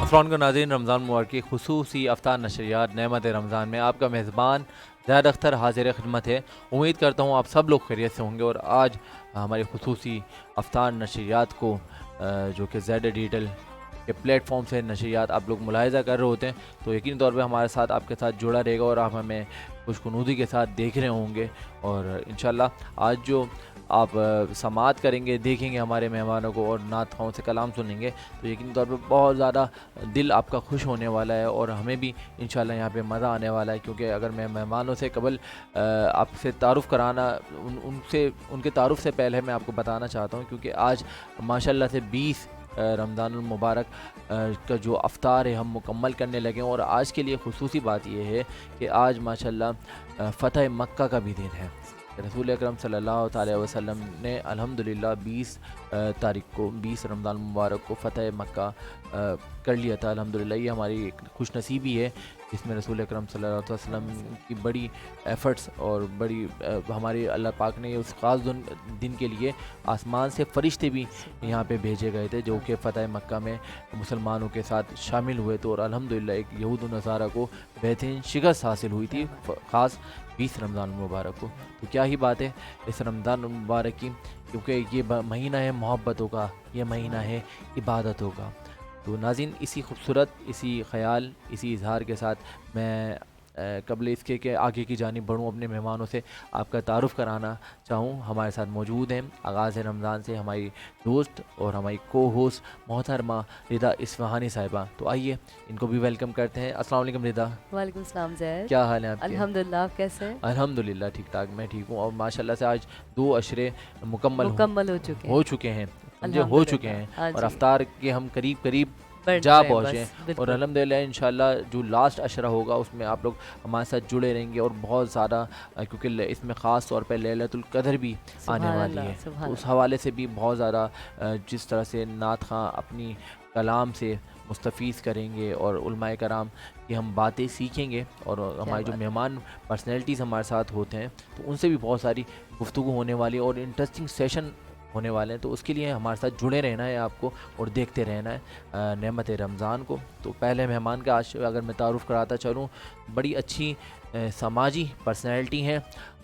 अस्सलाम वालेकुम नाज़रीन, रमज़ान मुबारक की खुसूसी अफ्तार नशरियात नेमत रमज़ान में आपका मेज़बान ज़ैद अख्तर हाजिर खिदमत है। उम्मीद करता हूँ आप सब लोग खैरियत से होंगे। और आज हमारी खुसूसी अफ्तार नशरियात को जो कि ज़ेड डिजिटल के प्लेटफॉर्म से नशरियात आप लोग मुलाहिज़ा कर रहे होते हैं, तो यकीनी तौर पे हमारे साथ आपके साथ जुड़ा रहेगा और आप हमें खुशकुनूदी के साथ देख रहे होंगे। और इंशाल्लाह आज जो आप समाअत करेंगे, देखेंगे हमारे मेहमानों को और नात ख़वाओं से कलाम सुनेंगे, तो यकीनी तौर पे बहुत ज़्यादा दिल आपका खुश होने वाला है और हमें भी इंशाल्लाह यहाँ पे मज़ा आने वाला है। क्योंकि अगर मैं मेहमानों से कबल आपसे तारुफ़ कराना उनसे उनके तारुफ़ से पहले मैं आपको बताना चाहता हूँ, क्योंकि आज माशाल्लाह से 20 रमज़ानुल मुबारक का जो अफ्तार है हम मुकम्मल करने लगे हैं। और आज के लिए खुसूसी बात यह है कि आज माशाल्लाह फ़तह मक्का का भी दिन है। रसूल अकरम सल्लल्लाहु अलैहि वसल्लम ने अल्हम्दुलिल्लाह 20 तारीख को 20 रमज़ान मुबारक को फ़तह मक्का कर लिया था। अल्हम्दुलिल्लाह ये हमारी एक खुशनसीबी है जिसमें रसूल अकरम सल्लल्लाहु अलैहि वसल्लम की बड़ी एफ़र्ट्स और बड़ी हमारे अल्लाह पाक ने उस ख़ास दिन के लिए आसमान से फ़रिश्ते भी यहाँ पे भेजे गए थे, जो कि फ़तह मक्का में मुसलमानों के साथ शामिल हुए थे। और अल्हम्दुलिल्लाह एक यहूद व नसारा को बेहतरीन शिकस्त हासिल हुई थी ख़ास 20 रमज़ान मुबारक को। तो क्या ही बात है इस रमज़ान मुबारक की, क्योंकि ये महीना है मोहब्बतों का, ये महीना है इबादतों का। तो नाज़रीन, इसी खूबसूरत इसी ख़याल इसी इज़हार के साथ मैं कबल इसके के आगे की जानिब बढ़ूँ, अपने मेहमानों से आपका तारुफ़ कराना चाहूँ। हमारे साथ मौजूद हैं आगाज़ रमज़ान से हमारी दोस्त और हमारी को होस्ट मोहतरमा रिदा इस्फ़हानी साहिबा। तो आइए इनको भी वेलकम करते हैं। अस्सलाम वालेकुम रिदा। वालेकुम सलाम ज़ैद। क्या हाल है आपके? अल्हम्दुलिल्लाह, आप कैसे हैं? अल्हम्दुलिल्लाह ठीक ठाक, मैं ठीक हूँ। और माशाल्लाह से आज 2 अशरे मुकम्मल मुकम्मल हो हो चुके हैं, समझे, हो चुके अल्हम्दुलिल्लाह। हैं। हाँ और जी, अफ्तार के हम करीब करीब बढ़ जा रहे हैं पहुँचे बस, हैं। और बिल्कुल। अल्हम्दुलिल्लाह इंशाल्लाह जो लास्ट अशरा होगा उसमें आप लोग हमारे साथ जुड़े रहेंगे और बहुत ज़्यादा क्योंकि इसमें ख़ास तौर पे लैलतुल क़द्र भी आने सुभान वाली अल्लाह, है। तो सुभान उस अल्लाह। हवाले से भी बहुत ज़्यादा जिस तरह से नात ख़ां अपनी कलाम से मुस्तफ़ीज़ करेंगे और उलमाए कराम की हम बातें सीखेंगे। और क्या हमारे जो बात है। मेहमान पर्सनैलिटीज़ हमारे साथ होते हैं तो उनसे भी बहुत सारी गुफ्तगू होने वाली है और इंटरेस्टिंग सेशन होने वाले हैं। तो उसके लिए हमारे साथ जुड़े रहना है आपको और देखते रहना है नेमत रमज़ान को। तो पहले मेहमान का आज अगर मैं तारुफ़ कराता चलूँ, बड़ी अच्छी समाजी पर्सनैलिटी हैं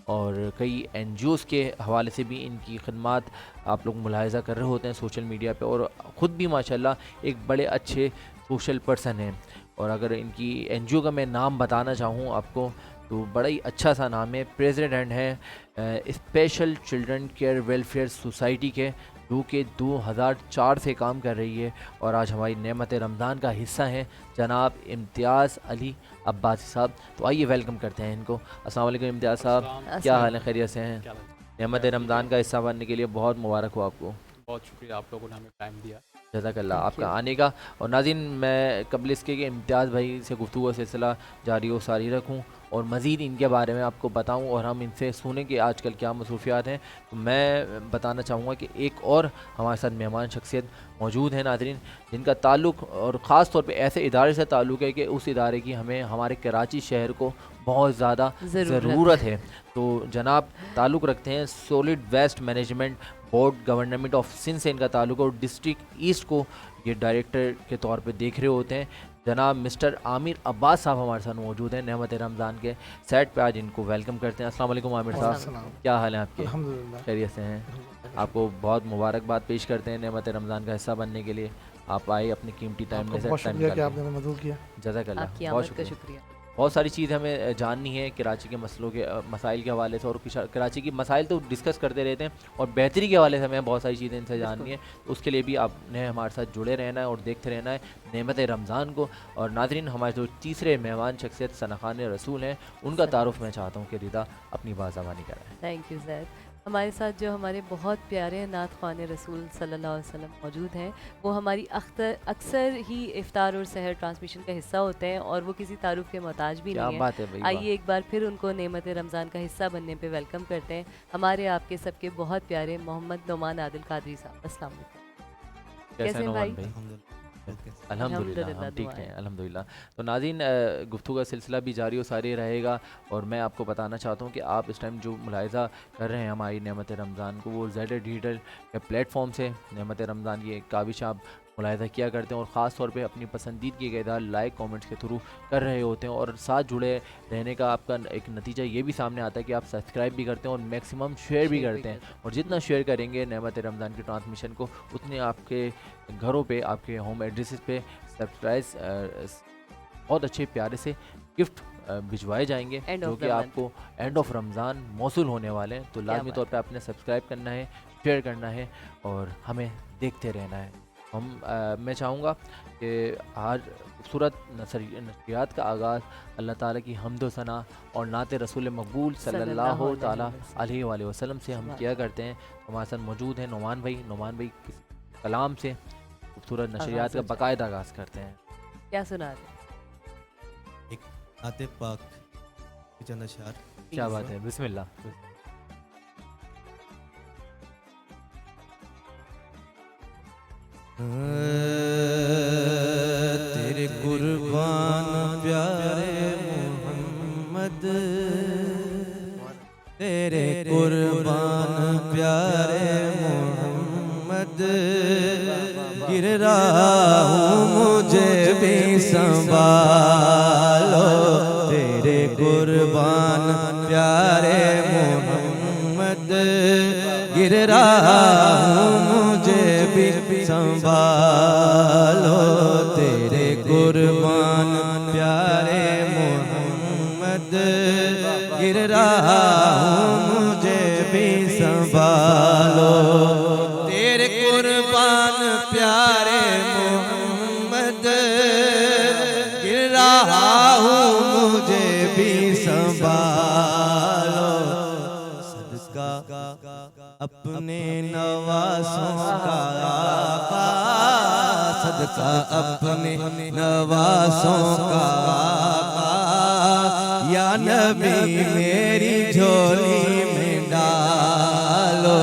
और कई एनजीओज़ के हवाले से भी इनकी खिदमात आप लोग मुलाहिज़ा कर रहे होते हैं सोशल मीडिया पे। और ख़ुद भी माशाल्लाह एक बड़े अच्छे सोशल पर्सन हैं। और अगर इनकी एनजीओ का मैं नाम बताना चाहूँ आपको, तो बड़ा ही अच्छा सा नाम है। प्रेसिडेंट हैं special children care welfare society के, जो कि 2004 से काम कर रही है। और आज हमारी नेमत रमज़ान का हिस्सा हैं जनाब इम्तियाज़ अली अब्बासी साहब। तो आइए वेलकम करते हैं इनको। अस्सलाम वालेकुम इम्तियाज़ साहब, क्या हाल है, अस्सलाम। खैरियत से हैं? क्या नेमत खैर ठीक है। रमज़ान का हिस्सा बनने के लिए बहुत मुबारक हो आपको। बहुत शुक्रिया आप लोगों ने हमें टाइम दिया। जज़ाकल्लाह थैंक आपका यू। आने का। और नाज़रीन, मैं कबल इसके कि इम्तियाज़ भाई से गुफ्तगू का सिलसिला जारी व सारी रखूँ और मज़ीद इनके बारे में आपको बताऊँ और हम इनसे सुनें कि आजकल क्या मसरूफियात हैं, तो मैं बताना चाहूँगा कि एक और हमारे साथ मेहमान शख्सियत मौजूद हैं नाज़रीन, जिनका ताल्लुक़ और ख़ास तौर पे ऐसे इदारे से ताल्लुक़ है कि उस इदारे की हमें हमारे कराची शहर को बहुत ज़्यादा ज़रूरत है। तो जनाब ताल्लुक़ रखते हैं solid waste management board, government of Sindh से इनका ताल्लुक़। और डिस्ट्रिक्ट ईस्ट को ये डायरेक्टर के तौर पे देख रहे होते हैं। जनाब मिस्टर आमिर अब्बास साहब हमारे साथ मौजूद हैं नेमत रमज़ान के सेट पे। आज इनको वेलकम करते हैं। अस्सलाम वालेकुम आमिर साहब, अस्सलाम। क्या हाल है आपके? अल्हम्दुलिल्लाह। खैरियत से हैं? आपको बहुत मुबारकबाद पेश करते हैं नेमत रमज़ान का हिस्सा बनने के लिए। आप आए अपनी कीमती टाइम आपका में से बहुत टाइम शुक्रिया कि निकाल आपने हमें मदद किया। के। जज़ाकल्लाह, आपकी बहुत आमद का शुक्रिया। शुक्रिया। बहुत सारी चीज़ हमें जाननी है कराची के मसलों के मसाइल के हवाले से। और कराची की मसाइल तो डिस्कस करते रहते हैं और बेहतरी के हवाले से हमें बहुत सारी चीज़ें इनसे जाननी है। तो उसके लिए भी आपने हमारे साथ जुड़े रहना है और देखते रहना है नेमत रमज़ान को। और नाज़रीन, हमारे जो तीसरे मेहमान शख्सियत सना खान रसूल हैं, उनका तारुफ़ मैं चाहता हूँ कि रिदा अपनी बाज़बानी कराएँ। थैंक यू ज़ैद। हमारे साथ जो हमारे बहुत प्यारे नात ख़्वान रसूल सल्लल्लाहु अलैहि वसल्लम मौजूद हैं, वो हमारी अक्सर ही इफ्तार और सहर ट्रांसमिशन का हिस्सा होते हैं और वो किसी तारुफ़ के मोहताज भी क्या नहीं है। बात है भाई, वाह। आइए एक बार फिर उनको नेमत रमज़ान का हिस्सा बनने पे वेलकम करते हैं। हमारे आपके सबके बहुत प्यारे मोहम्मद नोमान आदिल कादरी साहब। अस्सलाम वालेकुम। कैसे कैसे हैं हैं नोमान भाई? भाई? अल्हम्दुलिल्लाह अल्हम्दुलिल्लाह, हम ठीक दुआएं। हैं, अल्हम्दुलिल्लाह। तो नाज़रीन, गुफ्तगू का सिलसिला भी जारी और सारी रहेगा। और मैं आपको बताना चाहता हूँ कि आप इस टाइम जो मुलाहिज़ा कर रहे हैं हमारी नेमत रमज़ान को, वो ज़ेड डिजिटल के प्लेटफॉर्म से नेमत रमज़ान की एक काविश आप मुलाहिज़ा किया करते हैं और ख़ास तौर पे अपनी पसंदीदगी के इज़हार लाइक कमेंट्स के थ्रू कर रहे होते हैं और साथ जुड़े रहने का आपका एक नतीजा ये भी सामने आता है कि आप सब्सक्राइब भी करते हैं और मैक्सिमम शेयर भी करते हैं और जितना शेयर करेंगे नेमत रमज़ान की ट्रांसमिशन को उतने आपके घरों पे आपके होम एड्रेसेस पे सरप्राइज बहुत अच्छे प्यारे से गिफ्ट भिजवाए जाएंगे End जो of कि the आपको एंड ऑफ रमज़ान मौसूल होने वाले हैं। तो लाजमी बात तौर पे आपने सब्सक्राइब करना है, शेयर करना है और हमें देखते रहना है। मैं चाहूँगा कि आज खूबसूरत नशरियात का आगाज़ अल्लाह ताला की हम्द व सना और नात रसूल मकबूल सल्लल्लाहु ताला अलैहि वसल्लम से हम किया करते हैं। हमारे साथ मौजूद हैं नोमान भाई किस कलाम से खूबसूरत नशरियात का बाकायदा आगाज़ करते हैं। क्या सुना रहे हैं? आते पाक के चंद अशआर। क्या बात है, बिस्मिल्लाह। तेरे कुर्बान प्यारे मोहम्मद, तेरे कुर्बान प्यारे मोहम्मद, गिर रहा हूँ मुझे भी संभालो। तेरे कुर्बान प्यारे मोहम्मद, गिर रहा हूँ मुझे भी संभालो। तेरे कुर्बान प्यारे मोहम्मद, गिर रहा हूँ मुझे भी संभालो। तेरे कुर्बान प्यारे मोहम्मद, गिर रहा हूँ मुझे भी संभालो। सदका अपने नवासों का आका, सदका अपने नवासों का आका, या नबी मेरी झोली में डालो।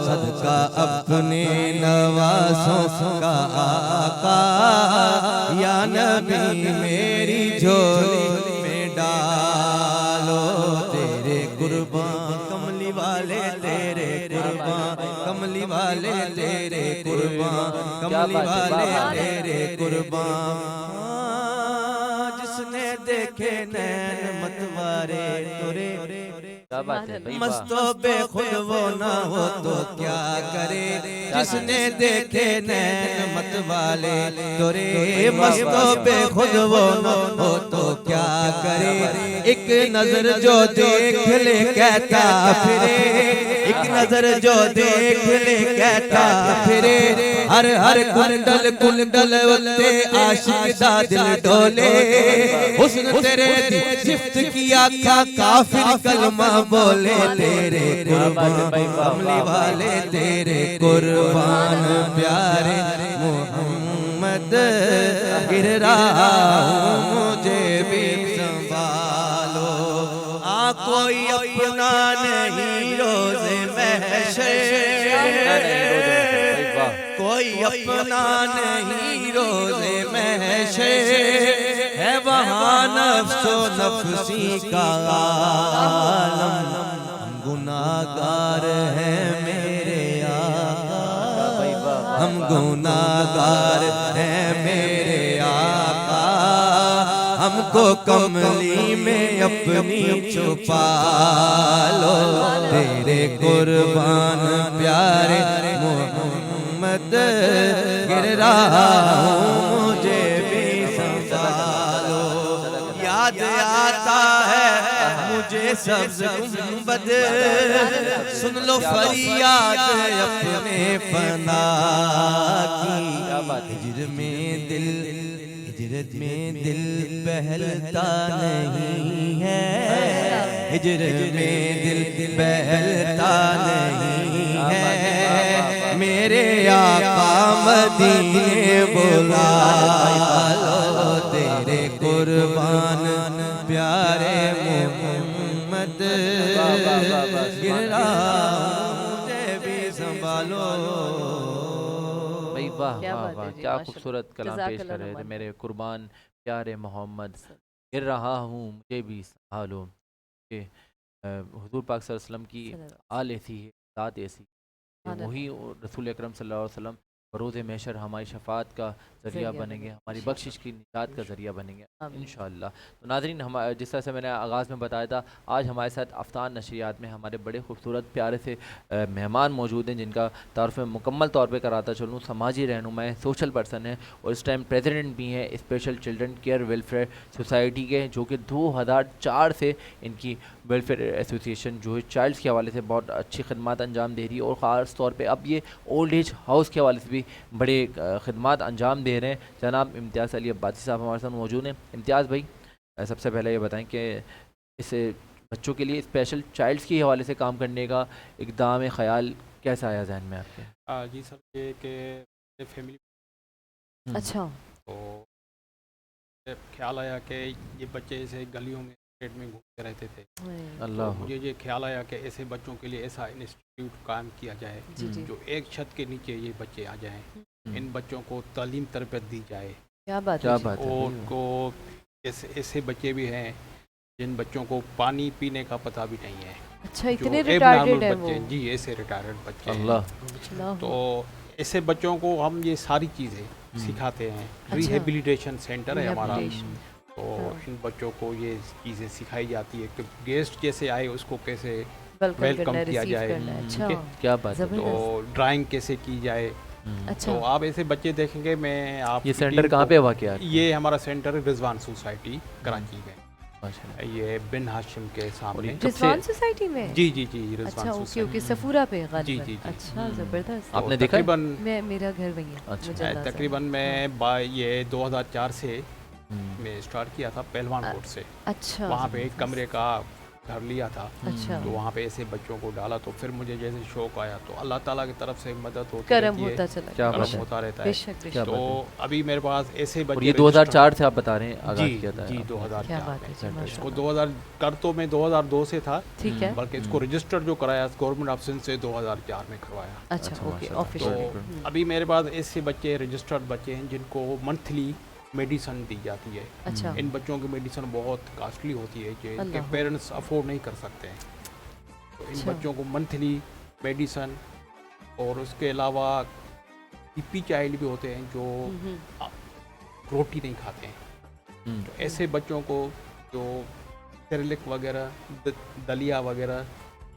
सदका अपने नवासों का आका, या नबी मेरी झोली में डालो। तेरे कुर्बान कमली वाले, तेरे कुर्बान कमली वाले, तेरे कुर्बान कमली वाले, तेरे कुर्बान। जिसने देखे नैन मतवारे तुरे, क्या बात है भाई, वाह। मस्तो बेखुद वो ना हो तो क्या करे। जिसने देखे नैन मत वाले तोरे, मस्तो बेखुद वो ना हो तो क्या करे। एक नजर जो देख ले कहता फिरे, एक नजर जो देख ले कहता फिरे। हर हर कुंडल कुंडल उत्ते आशिक दा दिल डोले। हुस्न तेरे दी सिफ्त किया का काफिर कलमा बोले। तेरे कुर्बान कमली वाले, तेरे कुर्बान प्यारे मोहम्मद, गिर रहा हूँ मुझे भी संभालो। कोई अपना नहीं रोज़े महशर, कोई अपना नहीं रोज़े महशर, है वहाँ नफ्सो नफसी का आलम। हम गुनाहगार हैं मेरे आका, हम गुनाहगार हैं मेरे आका। हमको कमली में अपनी छुपा लो। तेरे कुर्बान प्यारे मोहम्मद, गिर रहा हूँ मुझे भी संभालो। याद आता है मुझे सब्ज़ गुंबद, सुन लो फरियाद अपने फना की। हिजर में दिल, हिजरत में दिल बहलता नहीं है, हिजर में दिल बहलता नहीं है। मेरे आका मदीने बुला लो। तेरे कुर्बान प्यारे मोहम्मद, गिर रहा मुझे भी संभालो। वाह क्या वाह बात है वाह, जी, क्या माशाल्लाह। खूबसूरत कलाम पेश जज़ाकल्लाह कर रहे थे नोमान मेरे कुर्बान प्यारे मोहम्मद। गिर रहा हूँ मुझे भी संभालो कि हुजूर पाक सल्लल्लाहु अलैहि वसल्लम की आल ऐसी है, ज़ात ऐसी कि सुभान वही रसूल अकरम सल्लल्लाहु अलैहि वसल्लम बरोज़ महशर हमारी शफ़ात का ज़रिया ज़रिया बनेंगे, बनेंगे, हमारी इंशाअल्लाह। बख्शिश की निजात का ज़रिया बनेंगे आमीन। इंशाअल्लाह। तो नाज़रीन, हम जिस तरह से मैंने आगाज़ में बताया था, आज हमारे साथ अफ़तान नशरियात में हमारे बड़े खूबसूरत प्यारे से मेहमान मौजूद हैं, जिनका तारुफ़ मैं मुकम्मल तौर पे कराता चलूँ। समाजी रहनुमा हैं, सोशल पर्सन हैं और इस टाइम प्रेसिडेंट भी हैं special children care welfare society के, जो कि 2004 से इनकी वेलफेयर एसोसिएशन जो है चाइल्ड्स के हवाले से बहुत अच्छी खदमात अंजाम दे रही है, और ख़ास तौर पे अब ये ओल्ड एज हाउस के हवाले से भी बड़े खदमात अंजाम दे रहे हैं। जनाब इम्तियाज़ अली अब्बासी साहब हमारे साथ मौजूद हैं। इम्तियाज़ भाई, सबसे पहले ये बताएं कि इस बच्चों के लिए स्पेशल चाइल्ड्स के हवाले से काम करने का इक़दाम ख़याल कैसा आया जहन में आपके? जी सर, ये कि फैमिली अच्छा। तो ख्याल आया कि ये बच्चे ऐसे गलियों में स्ट्रीट में घूमते रहते थे। तो अल्लाह। मुझे ये ख्याल आया कि ऐसे बच्चों के लिए ऐसा इंस्टीट्यूट कायम किया जाए जी जी। जो एक छत के नीचे ये बच्चे आ जाएं। हम्म। इन बच्चों को तालीम तरबियत दी जाए। क्या बात क्या है जी। बात है। और उनको ऐसे बच्चे भी हैं जिन बच्चों को पानी पीने का पता भी नहीं है, अच्छा, जो इतने abnormal रिटार्डेड है वो। बच्चे हैं। जी, ऐसे रिटायर्ड बच्चे हैं। अल्लाह। अल्लाह। तो ऐसे बच्चों को हम ये सारी चीज़ें सिखाते हैं। रिहेबिलिटेशन सेंटर है हमारा। Rehabilitation, तो हाँ। इन बच्चों को ये चीज़ें सिखाई जाती है कि गेस्ट जैसे आए उसको कैसे वेलकम वेलकम करना है, किया रिसीव जाए। करना है। ठीक अच्छा, है। क्या बात है। तो ज़बरदस्त। ड्राइंग कैसे की जाए। अच्छा। तो आप ऐसे बच्चे देखेंगे। मैं आप ये सेंटर कहाँ पे वाक़ है? ये हमारा सेंटर है रिजवान सोसाइटी कराची में। माशाल्लाह। ये बिन हाशिम के सामने। कब से- रिजवान सोसाइटी में? जी जी जी, अच्छा, Rizwan okay society. Okay, Safura पे गालिबन। जी, जी, जी। अच्छा, ज़बरदस्त। आपने तो देखा है? तकरीबन मेरा घर वही है। अच्छा। मुझे अंदाज़ा है। तकरीबन हाँ। मैं ये 2004 से मैं स्टार्ट किया था पहलवान अ- रोड से। अच्छा। वहाँ पे एक ज़बरदस्त। कमरे का घर लिया था। अच्छा। तो वहाँ पे ऐसे बच्चों को डाला। तो फिर मुझे जैसे शौक आया, तो अल्लाह ताला की तरफ से मदद होती करम रहती है। होता चला क्या गया। बात करम है। होता रहता है। बेशक क्या बेशक। तो बात अभी मेरे पास ऐसे और बच्चे ये 2004 से आप बता रहे हैं आगाज़ जी किया था जी आपने? 2004 क्या बात है जी, सेंटर। इसको माशाल्लाह। 2000 कर तो मैं 2002 से था, ठीक है। बल्कि इसको रजिस्टर जो कराया गवर्नमेंट ऑफ सिंध से 2004 में करवाया। अच्छा, अच्छा, ओके, माशाल्लाह। तो ऑफिशियल। अभी मेरे पास ऐसे बच्चे रजिस्टर्ड बच्चे हैं जिनको मंथली मेडिसिन दी जाती है। अच्छा। इन बच्चों की मेडिसिन बहुत कास्टली होती है जो इनके अल्लाह। पेरेंट्स अफोर्ड नहीं कर सकते हैं। तो इन अच्छा। बच्चों को मंथली मेडिसिन, और उसके अलावा पीपी चाइल्ड भी होते हैं जो रोटी नहीं खाते हैं। हम्म। तो ऐसे बच्चों को जो सेरेलिक वगैरह दलिया वगैरह,